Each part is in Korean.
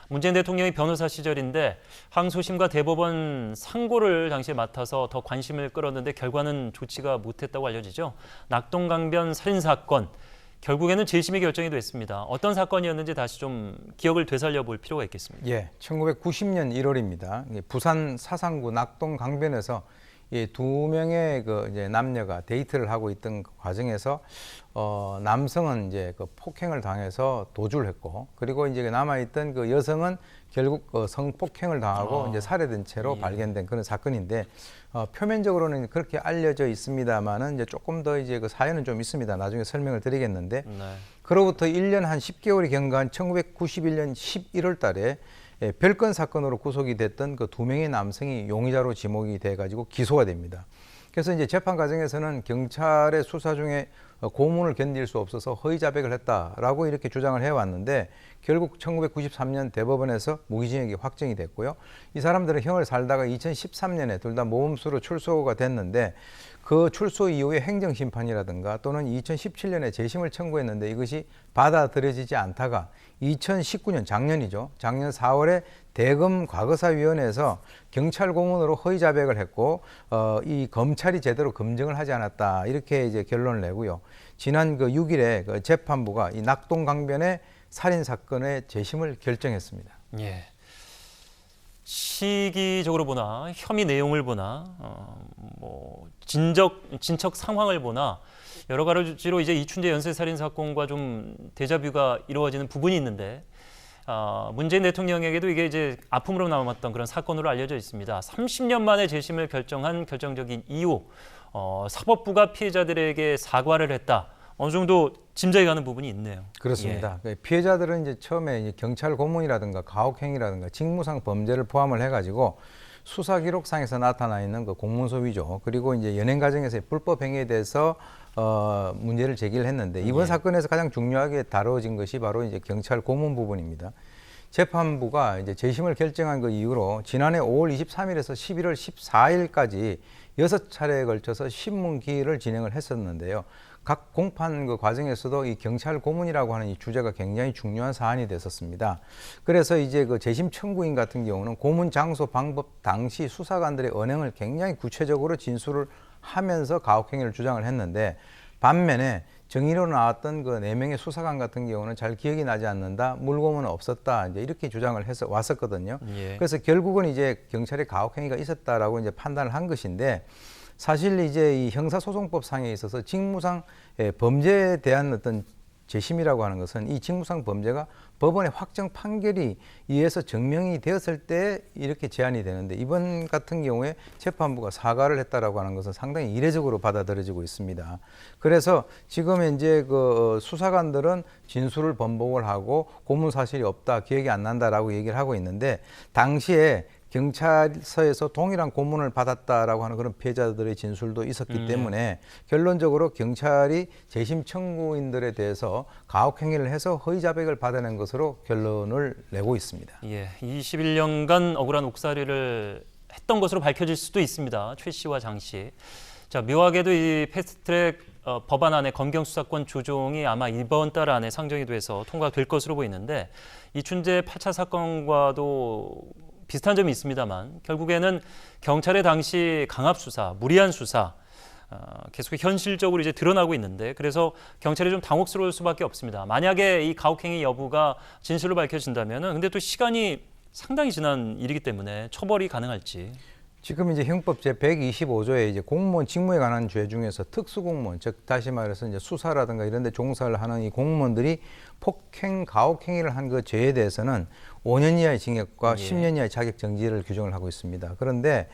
문재인 대통령이 변호사 시절인데 항소심과 대법원 상고를 당시에 맡아서 더 관심을 끌었는데 결과는 좋지가 못했다고 알려지죠. 낙동강변 살인사건. 결국에는 재심이 결정이 됐습니다. 어떤 사건이었는지 다시 좀 기억을 되살려 볼 필요가 있겠습니다. 예, 1990년 1월입니다. 부산 사상구 낙동 강변에서 이 두 명의 이제 남녀가 데이트를 하고 있던 그 과정에서 남성은 이제 그 폭행을 당해서 도주를 했고, 그리고 이제 남아있던 그 여성은 결국 성폭행을 당하고 이제 살해된 채로 발견된 그런 사건인데, 표면적으로는 그렇게 알려져 있습니다만은 이제 조금 더 이제 그 사연은 좀 있습니다. 나중에 설명을 드리겠는데, 네. 그로부터 1년 한 10개월이 경과한 1991년 11월 달에 별건 사건으로 구속이 됐던 그 두 명의 남성이 용의자로 지목이 돼가지고 기소가 됩니다. 그래서 이제 재판 과정에서는 경찰의 수사 중에 고문을 견딜 수 없어서 허위 자백을 했다라고 이렇게 주장을 해왔는데, 결국 1993년 대법원에서 무기징역이 확정이 됐고요. 이 사람들은 형을 살다가 2013년에 둘 다 모범수로 출소가 됐는데, 그 출소 이후에 행정심판이라든가 또는 2017년에 재심을 청구했는데 이것이 받아들여지지 않다가 2019년 작년이죠. 작년 4월에 대검 과거사위원회에서 경찰 고문으로 허위 자백을 했고 이 검찰이 제대로 검증을 하지 않았다, 이렇게 이제 결론을 내고요. 지난 그 6일에 그 재판부가 이 낙동강변의 살인 사건의 재심을 결정했습니다. 예. 시기적으로 보나 혐의 내용을 보나 진척 상황을 보나 여러 가지로 이제 이춘재 연쇄살인 사건과 좀 데자뷰가 이루어지는 부분이 있는데, 문재인 대통령에게도 이게 이제 아픔으로 남았던 그런 사건으로 알려져 있습니다. 30년 만에 재심을 결정한 결정적인 이유, 사법부가 피해자들에게 사과를 했다. 어느 정도 짐작이 가는 부분이 있네요. 그렇습니다. 예. 피해자들은 이제 처음에 이제 경찰 고문이라든가 가혹행위라든가 직무상 범죄를 포함을 해가지고 수사 기록상에서 나타나 있는 그 공문서 위조, 그리고 이제 연행 과정에서의 불법 행위에 대해서 문제를 제기를 했는데, 이번 사건에서 가장 중요하게 다뤄진 것이 바로 이제 경찰 고문 부분입니다. 재판부가 이제 재심을 결정한 그 이후로 지난해 5월 23일에서 11월 14일까지 6차례에 걸쳐서 신문기일을 진행을 했었는데요. 각 공판 그 과정에서도 이 경찰 고문이라고 하는 이 주제가 굉장히 중요한 사안이 됐었습니다. 그래서 이제 그 재심 청구인 같은 경우는 고문 장소, 방법, 당시 수사관들의 언행을 굉장히 구체적으로 진술을 하면서 가혹행위를 주장을 했는데, 반면에 정의로 나왔던 그 4명의 수사관 같은 경우는 잘 기억이 나지 않는다, 물고문은 없었다, 이제 이렇게 주장을 해서 왔었거든요. 예. 그래서 결국은 이제 경찰의 가혹행위가 있었다라고 이제 판단을 한 것인데, 사실 이제 이 형사소송법상에 있어서 직무상 범죄에 대한 어떤 재심이라고 하는 것은 이 직무상 범죄가 법원의 확정 판결이 의해서 증명이 되었을 때 이렇게 제한이 되는데, 이번 같은 경우에 재판부가 사과를 했다라고 하는 것은 상당히 이례적으로 받아들여지고 있습니다. 그래서 지금 이제 그 수사관들은 진술을 번복을 하고 고문 사실이 없다, 기억이 안 난다라고 얘기를 하고 있는데, 당시에 경찰서에서 동일한 고문을 받았다라고 하는 그런 피해자들의 진술도 있었기 때문에 결론적으로 경찰이 재심 청구인들에 대해서 가혹행위를 해서 허위 자백을 받아낸 것으로 결론을 내고 있습니다. 예, 21년간 억울한 옥살이를 했던 것으로 밝혀질 수도 있습니다. 최 씨와 장 씨. 자, 묘하게도 이 패스트트랙 법안안의 검경수사권 조정이 아마 이번 달 안에 상정이 돼서 통과될 것으로 보이는데, 이춘재 8차 사건과도 비슷한 점이 있습니다만 결국에는 경찰의 당시 강압 수사, 무리한 수사 계속 현실적으로 이제 드러나고 있는데, 그래서 경찰이 좀 당혹스러울 수밖에 없습니다. 만약에 이 가혹행위 여부가 진실로 밝혀진다면은 근데 또 시간이 상당히 지난 일이기 때문에 처벌이 가능할지. 지금 이제 형법 제 125조에 이제 공무원 직무에 관한 죄 중에서 특수공무원, 즉 다시 말해서 이제 수사라든가 이런 데 종사를 하는 이 공무원들이 폭행, 가혹행위를 한 그 죄에 대해서는 5년 이하의 징역과 10년 이하의 자격 정지를 규정을 하고 있습니다. 그런데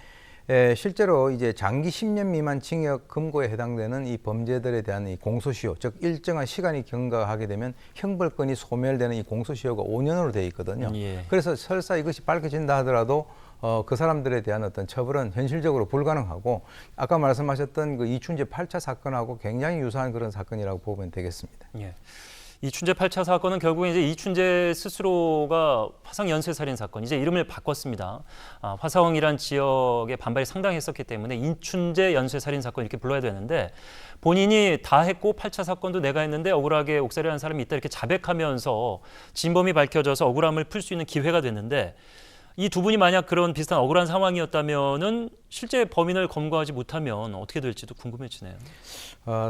실제로 이제 장기 10년 미만 징역 금고에 해당되는 이 범죄들에 대한 이 공소시효, 즉 일정한 시간이 경과하게 되면 형벌권이 소멸되는 이 공소시효가 5년으로 되어 있거든요. 그래서 설사 이것이 밝혀진다 하더라도 그 사람들에 대한 어떤 처벌은 현실적으로 불가능하고, 아까 말씀하셨던 그 이춘재 8차 사건하고 굉장히 유사한 그런 사건이라고 보면 되겠습니다. 예. 이춘재 8차 사건은 결국에 이제 이춘재 스스로가 화성 연쇄살인 사건, 이제 이름을 바꿨습니다. 화성이란 지역의 반발이 상당했었기 때문에 이춘재 연쇄살인 사건 이렇게 불러야 되는데 본인이 다 했고 8차 사건도 내가 했는데 억울하게 옥살이라는 사람이 있다 이렇게 자백하면서 진범이 밝혀져서 억울함을 풀 수 있는 기회가 됐는데 이 두 분이 만약 그런 비슷한 억울한 상황이었다면은 실제 범인을 검거하지 못하면 어떻게 될지도 궁금해지네요.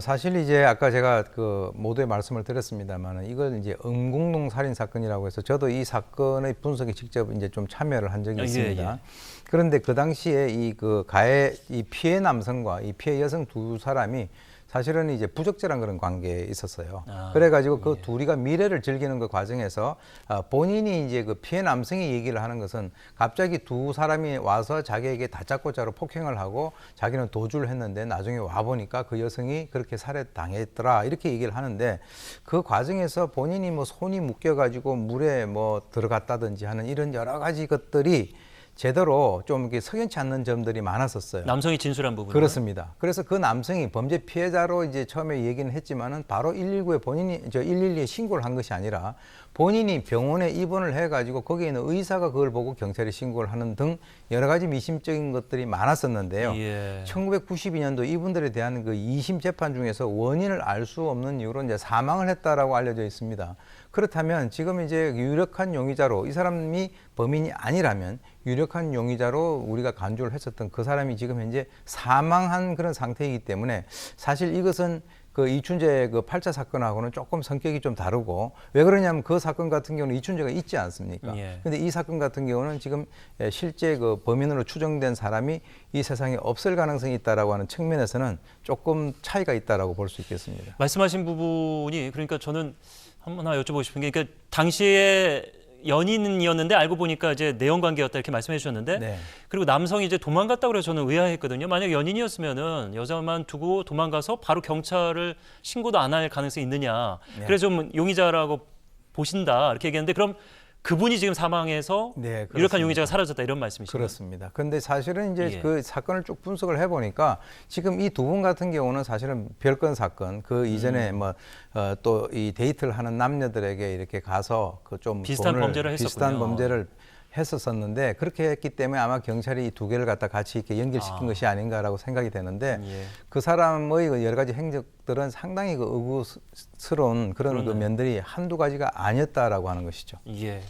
사실 이제 아까 제가 그 모두의 말씀을 드렸습니다만은 이걸 이제 응궁동 살인 사건이라고 해서 저도 이 사건의 분석에 직접 이제 좀 참여를 한 적이 있습니다. 예. 그런데 그 당시에 이 피해 남성과 이 피해 여성 두 사람이 사실은 이제 부적절한 그런 관계에 있었어요. 그래가지고 그 둘이가 미래를 즐기는 그 과정에서 본인이 이제 그 피해 남성이 얘기를 하는 것은 갑자기 두 사람이 와서 자기에게 다짜고짜로 폭행을 하고 자기는 도주를 했는데 나중에 와 보니까 그 여성이 그렇게 살해당했더라 이렇게 얘기를 하는데 그 과정에서 본인이 뭐 손이 묶여가지고 물에 뭐 들어갔다든지 하는 이런 여러 가지 것들이 제대로 좀 이렇게 석연치 않는 점들이 많았었어요. 남성이 진술한 부분. 그렇습니다. 그래서 그 남성이 범죄 피해자로 이제 처음에 얘기는 했지만은 바로 119에 본인이 112에 신고를 한 것이 아니라 본인이 병원에 입원을 해가지고 거기에 있는 의사가 그걸 보고 경찰에 신고를 하는 등 여러 가지 미심적인 것들이 많았었는데요. 예. 1992년도 이분들에 대한 그 2심 재판 중에서 원인을 알 수 없는 이유로 이제 사망을 했다라고 알려져 있습니다. 그렇다면 지금 이제 유력한 용의자로 이 사람이 범인이 아니라면 유력한 용의자로 우리가 간주를 했었던 그 사람이 지금 현재 사망한 그런 상태이기 때문에 사실 이것은 그 이춘재 그 8차 사건하고는 조금 성격이 좀 다르고 왜 그러냐면 그 사건 같은 경우는 이춘재가 있지 않습니까? 예. 근데 이 사건 같은 경우는 지금 실제 그 범인으로 추정된 사람이 이 세상에 없을 가능성이 있다라고 하는 측면에서는 조금 차이가 있다라고 볼 수 있겠습니다. 말씀하신 부분이 그러니까 저는 한번 하나 여쭤보고 싶은 게 그러니까 당시에 연인이었는데 알고 보니까 이제 내연 관계였다 이렇게 말씀해 주셨는데 네. 그리고 남성이 이제 도망갔다고 그래서 저는 의아했거든요. 만약 연인이었으면은 여자만 두고 도망가서 바로 경찰을 신고도 안 할 가능성이 있느냐. 네. 그래서 좀 용의자라고 보신다 이렇게 얘기했는데 그럼 그분이 지금 사망해서 네, 그렇습니다. 유력한 용의자가 사라졌다 이런 말씀이시죠? 그렇습니다. 그런데 사실은 이제 예. 그 사건을 쭉 분석을 해보니까 지금 이 두 분 같은 경우는 사실은 별건 사건 그 이전에 뭐 또 이 데이트를 하는 남녀들에게 이렇게 가서 그 좀 비슷한 범죄를 비슷한 했었군요. 범죄를 했었었는데 그렇게 했기 때문에 아마 경찰이 이 두 개를 갖다 같이 이렇게 연결시킨 것이 아닌가라고 생각이 되는데 예. 그 사람의 그 여러 가지 행적들은 상당히 그 의구스러운 그런 그 그러네요. 면들이 한두 가지가 아니었다라고 하는 것이죠. 예.